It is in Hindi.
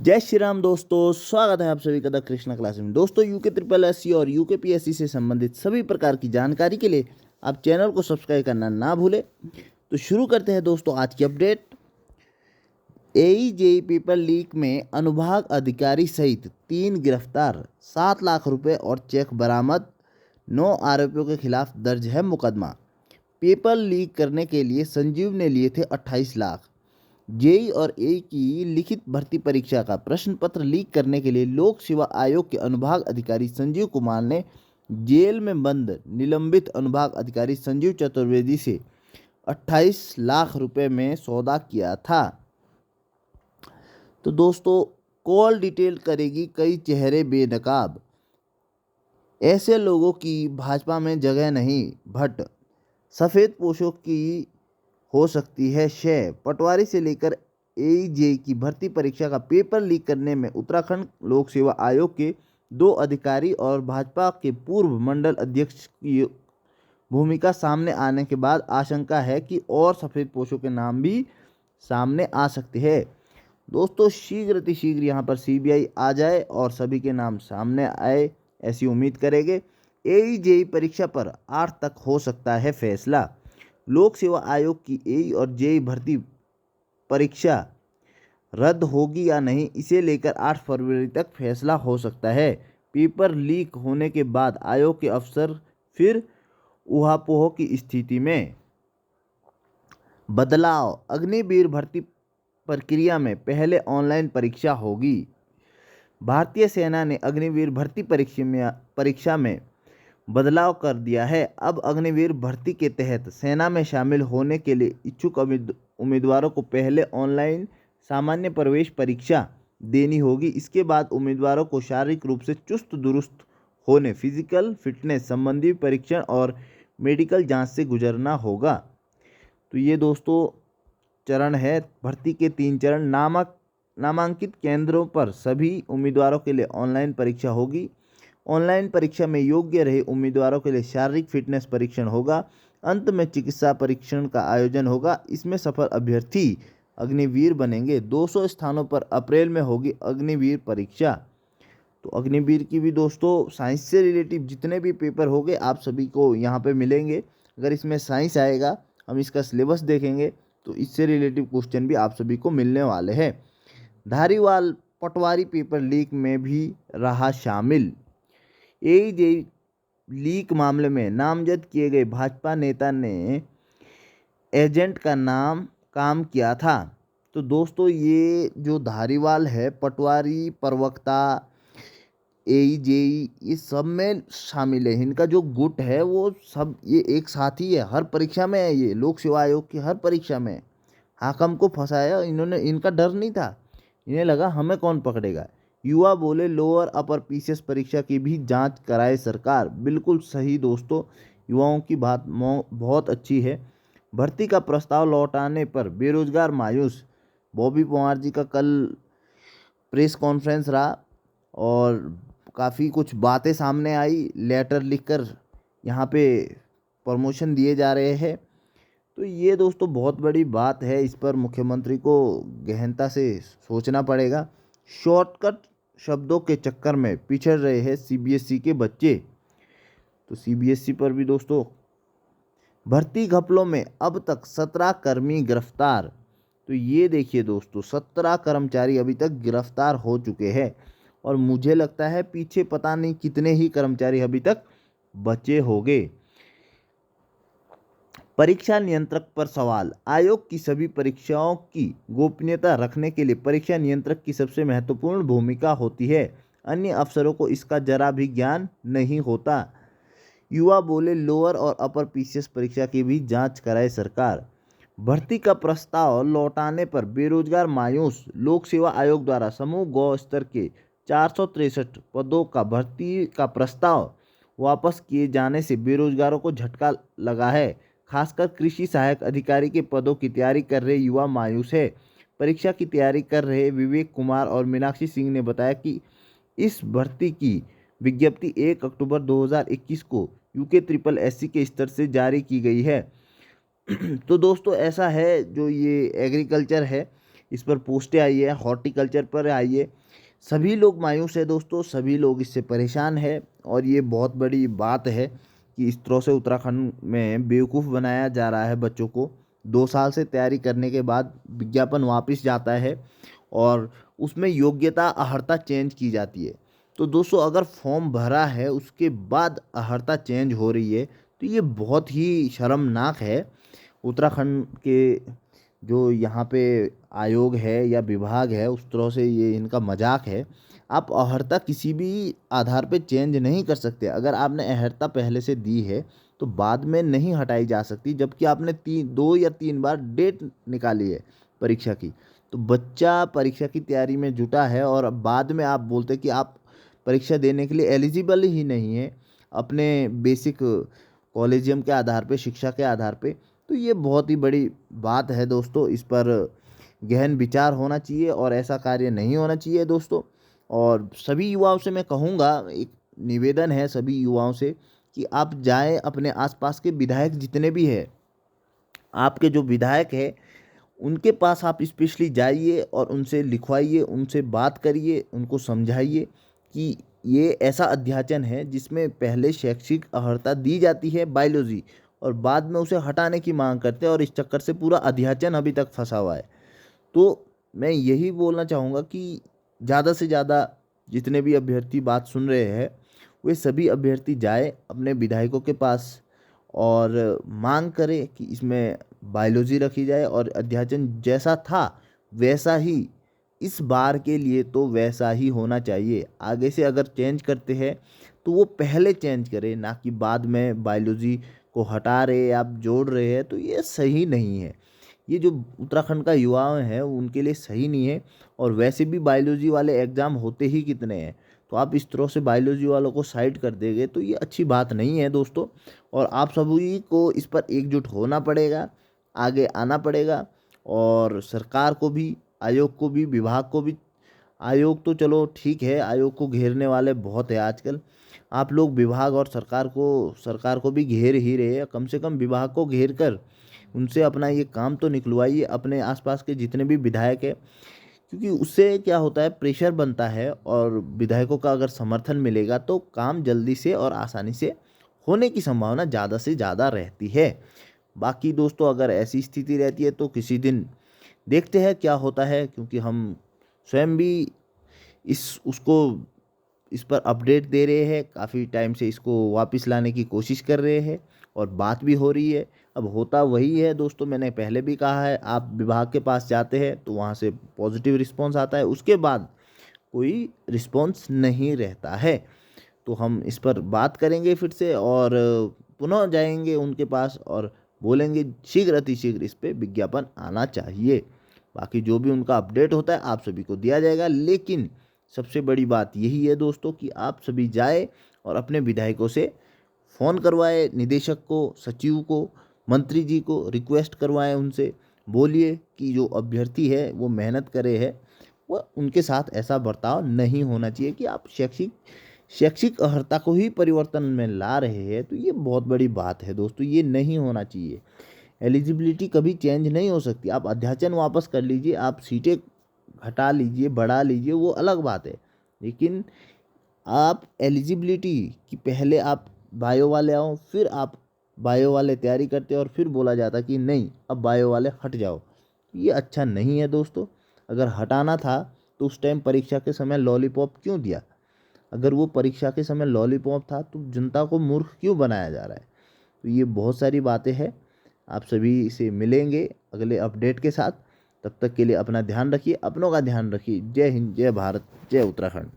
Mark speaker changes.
Speaker 1: जय श्री राम दोस्तों, स्वागत है आप सभी का द कृष्णा क्लास में। दोस्तों, यूके ट्रिपल एस सी और यूके पीएससी से संबंधित सभी प्रकार की जानकारी के लिए आप चैनल को सब्सक्राइब करना ना भूलें। तो शुरू करते हैं दोस्तों आज की अपडेट। AE-JEE पेपर लीक में अनुभाग अधिकारी सहित 3 गिरफ्तार, 7 लाख रुपए और चेक बरामद, 9 आरोपियों के खिलाफ दर्ज है मुकदमा। पेपर लीक करने के लिए संजीव ने लिए थे 28 लाख। जेई और ए की लिखित भर्ती परीक्षा का प्रश्न पत्र लीक करने के लिए लोक सेवा आयोग के अनुभाग अधिकारी संजीव कुमार ने जेल में बंद निलंबित अनुभाग अधिकारी संजीव चतुर्वेदी से 28 लाख रुपए में सौदा किया था। तो दोस्तों, कॉल डिटेल करेगी कई चेहरे बेनकाब, ऐसे लोगों की भाजपा में जगह नहीं। भट्ट, सफ़ेद पोशों की हो सकती है शय। पटवारी से लेकर AE-JEE की भर्ती परीक्षा का पेपर लीक करने में उत्तराखंड लोक सेवा आयोग के 2 अधिकारी और भाजपा के पूर्व मंडल अध्यक्ष की भूमिका सामने आने के बाद आशंका है कि और सफ़ेद पोशों के नाम भी सामने आ सकते हैं। दोस्तों, शीघ्र अतिशीघ्र यहाँ पर CBI आ जाए और सभी के नाम सामने आए, ऐसी उम्मीद करेंगे। AE-JEE परीक्षा पर 8 तक हो सकता है फैसला। लोक सेवा आयोग की AE और JEE भर्ती परीक्षा रद्द होगी या नहीं, इसे लेकर 8 फरवरी तक फैसला हो सकता है। पेपर लीक होने के बाद आयोग के अफसर फिर ऊहापोह की स्थिति में। बदलाव, अग्निवीर भर्ती प्रक्रिया में पहले ऑनलाइन परीक्षा होगी। भारतीय सेना ने अग्निवीर भर्ती परीक्षा में बदलाव कर दिया है। अब अग्निवीर भर्ती के तहत सेना में शामिल होने के लिए इच्छुक उम्मीदवारों को पहले ऑनलाइन सामान्य प्रवेश परीक्षा देनी होगी। इसके बाद उम्मीदवारों को शारीरिक रूप से चुस्त दुरुस्त होने फिजिकल फिटनेस संबंधी परीक्षण और मेडिकल जांच से गुजरना होगा। तो ये दोस्तों चरण है, भर्ती के 3 चरण। नामांकित केंद्रों पर सभी उम्मीदवारों के लिए ऑनलाइन परीक्षा होगी। ऑनलाइन परीक्षा में योग्य रहे उम्मीदवारों के लिए शारीरिक फिटनेस परीक्षण होगा। अंत में चिकित्सा परीक्षण का आयोजन होगा। इसमें सफल अभ्यर्थी अग्निवीर बनेंगे। 200 स्थानों पर अप्रैल में होगी अग्निवीर परीक्षा। तो अग्निवीर की भी दोस्तों साइंस से रिलेटिव जितने भी पेपर होंगे आप सभी को यहाँ पे मिलेंगे। अगर इसमें साइंस आएगा, हम इसका सिलेबस देखेंगे तो इससे रिलेटिव क्वेश्चन भी आप सभी को मिलने वाले हैं। धारीवाल पटवारी पेपर लीक में भी रहा शामिल। AE-JEE लीक मामले में नामजद किए गए भाजपा नेता ने एजेंट का काम किया था। तो दोस्तों, ये जो धारीवाल है, पटवारी, प्रवक्ता, AE-JEE ये सब में शामिल है। इनका जो गुट है वो सब ये एक साथ ही है, हर परीक्षा में है। ये लोक सेवा आयोग की हर परीक्षा में हाकम को फंसाया इन्होंने। इनका डर नहीं था, इन्हें लगा हमें कौन पकड़ेगा। युवा बोले लोअर अपर PCS परीक्षा की भी जांच कराए सरकार। बिल्कुल सही दोस्तों, युवाओं की बात बहुत अच्छी है। भर्ती का प्रस्ताव लौटाने पर बेरोजगार मायूस। बॉबी पवार जी का कल प्रेस कॉन्फ्रेंस रहा और काफ़ी कुछ बातें सामने आई। लेटर लिखकर यहाँ पे प्रमोशन दिए जा रहे हैं। तो ये दोस्तों बहुत बड़ी बात है, इस पर मुख्यमंत्री को गहनता से सोचना पड़ेगा। शॉर्टकट शब्दों के चक्कर में पिछड़ रहे हैं CBSE के बच्चे। तो CBSE पर भी दोस्तों भर्ती घपलों में अब तक 17 कर्मी गिरफ्तार। तो ये देखिए दोस्तों, 17 कर्मचारी अभी तक गिरफ्तार हो चुके हैं और मुझे लगता है पीछे पता नहीं कितने ही कर्मचारी अभी तक बचे होंगे। परीक्षा नियंत्रक पर सवाल। आयोग की सभी परीक्षाओं की गोपनीयता रखने के लिए परीक्षा नियंत्रक की सबसे महत्वपूर्ण भूमिका होती है। अन्य अफसरों को इसका जरा भी ज्ञान नहीं होता। युवा बोले लोअर और अपर PCS परीक्षा की भी जांच कराए सरकार। भर्ती का प्रस्ताव लौटाने पर बेरोजगार मायूस। लोक सेवा आयोग द्वारा समूह गौ स्तर के 463 पदों का भर्ती का प्रस्ताव वापस किए जाने से बेरोजगारों को झटका लगा है। खासकर कृषि सहायक अधिकारी के पदों की तैयारी कर रहे युवा मायूस है। परीक्षा की तैयारी कर रहे विवेक कुमार और मीनाक्षी सिंह ने बताया कि इस भर्ती की विज्ञप्ति 1 अक्टूबर 2021 को यूके ट्रिपल SC के स्तर से जारी की गई है। तो दोस्तों ऐसा है, जो ये एग्रीकल्चर है इस पर पोस्टें आई है, हॉर्टिकल्चर पर आई है। सभी लोग मायूस है दोस्तों, सभी लोग इससे परेशान है और ये बहुत बड़ी बात है कि इस तरह से उत्तराखंड में बेवकूफ़ बनाया जा रहा है बच्चों को। 2 साल से तैयारी करने के बाद विज्ञापन वापस जाता है और उसमें योग्यता अर्हता चेंज की जाती है। तो दोस्तों अगर फॉर्म भरा है उसके बाद अर्हता चेंज हो रही है तो ये बहुत ही शर्मनाक है। उत्तराखंड के जो यहाँ पे आयोग है या विभाग है उस तरह से ये इनका मजाक है। आप अर्हता किसी भी आधार पे चेंज नहीं कर सकते। अगर आपने अर्हता पहले से दी है तो बाद में नहीं हटाई जा सकती, जबकि आपने 2 या 3 बार डेट निकाली है परीक्षा की। तो बच्चा परीक्षा की तैयारी में जुटा है और अब बाद में आप बोलते कि आप परीक्षा देने के लिए एलिजिबल ही नहीं है अपने बेसिक कॉलेजियम के आधार पे, शिक्षा के आधार पे। तो ये बहुत ही बड़ी बात है दोस्तों, इस पर गहन विचार होना चाहिए और ऐसा कार्य नहीं होना चाहिए दोस्तों। और सभी युवाओं से मैं कहूँगा, एक निवेदन है सभी युवाओं से कि आप जाएं, अपने आसपास के विधायक जितने भी हैं, आपके जो विधायक है उनके पास आप स्पेशली जाइए और उनसे लिखवाइए, उनसे बात करिए, उनको समझाइए कि ये ऐसा अध्याचन है जिसमें पहले शैक्षिक अर्हता दी जाती है बायोलॉजी और बाद में उसे हटाने की मांग करते हैं और इस चक्कर से पूरा अध्याचन अभी तक फंसा हुआ है। तो मैं यही बोलना चाहूँगा कि ज़्यादा से ज़्यादा जितने भी अभ्यर्थी बात सुन रहे हैं वे सभी अभ्यर्थी जाए अपने विधायकों के पास और मांग करे कि इसमें बायोलॉजी रखी जाए और अध्याचन जैसा था वैसा ही इस बार के लिए तो वैसा ही होना चाहिए। आगे से अगर चेंज करते हैं तो वो पहले चेंज करे, ना कि बाद में बायोलॉजी को हटा रहे आप जोड़ रहे हैं। तो ये सही नहीं है, ये जो उत्तराखंड का युवा है उनके लिए सही नहीं है। और वैसे भी बायोलॉजी वाले एग्ज़ाम होते ही कितने हैं, तो आप इस तरह से बायोलॉजी वालों को साइड कर देंगे तो ये अच्छी बात नहीं है दोस्तों। और आप सभी को इस पर एकजुट होना पड़ेगा, आगे आना पड़ेगा और सरकार को भी, आयोग को भी, विभाग को भी। आयोग तो चलो ठीक है, आयोग को घेरने वाले बहुत है आजकल। आप लोग विभाग और सरकार को भी घेर ही रहे हैं, कम से कम विभाग को घेर कर उनसे अपना ये काम तो निकलवाइए, अपने आसपास के जितने भी विधायक है। क्योंकि उससे क्या होता है, प्रेशर बनता है और विधायकों का अगर समर्थन मिलेगा तो काम जल्दी से और आसानी से होने की संभावना ज़्यादा से ज़्यादा रहती है। बाकी दोस्तों अगर ऐसी स्थिति रहती है तो किसी दिन देखते हैं क्या होता है, क्योंकि हम स्वयं भी उसको इस पर अपडेट दे रहे हैं, काफ़ी टाइम से इसको वापस लाने की कोशिश कर रहे हैं और बात भी हो रही है। अब होता वही है दोस्तों, मैंने पहले भी कहा है, आप विभाग के पास जाते हैं तो वहाँ से पॉजिटिव रिस्पॉन्स आता है, उसके बाद कोई रिस्पॉन्स नहीं रहता है। तो हम इस पर बात करेंगे फिर से और पुनः जाएंगे उनके पास और बोलेंगे शीघ्र अतिशीघ्र इस पे विज्ञापन आना चाहिए। बाकी जो भी उनका अपडेट होता है आप सभी को दिया जाएगा। लेकिन सबसे बड़ी बात यही है दोस्तों कि आप सभी जाए और अपने विधायकों से फ़ोन करवाए, निदेशक को, सचिव को, मंत्री जी को रिक्वेस्ट करवाएं, उनसे बोलिए कि जो अभ्यर्थी है वो मेहनत करे है, वह उनके साथ ऐसा बर्ताव नहीं होना चाहिए कि आप शैक्षिक अर्हता को ही परिवर्तन में ला रहे हैं। तो ये बहुत बड़ी बात है दोस्तों, ये नहीं होना चाहिए। एलिजिबिलिटी कभी चेंज नहीं हो सकती। आप अध्याचन वापस कर लीजिए, आप सीटें घटा लीजिए, बढ़ा लीजिए, वो अलग बात है। लेकिन आप एलिजिबिलिटी कि पहले आप बायो वाले आओ, फिर आप बायो वाले तैयारी करते और फिर बोला जाता कि नहीं अब बायो वाले हट जाओ, ये अच्छा नहीं है दोस्तों। अगर हटाना था तो उस टाइम परीक्षा के समय लॉलीपॉप क्यों दिया? अगर वो परीक्षा के समय लॉलीपॉप था तो जनता को मूर्ख क्यों बनाया जा रहा है? तो ये बहुत सारी बातें हैं। आप सभी से मिलेंगे अगले अपडेट के साथ। तब तक के लिए अपना ध्यान रखिए, अपनों का ध्यान रखिए। जय हिंद, जय भारत, जय उत्तराखंड।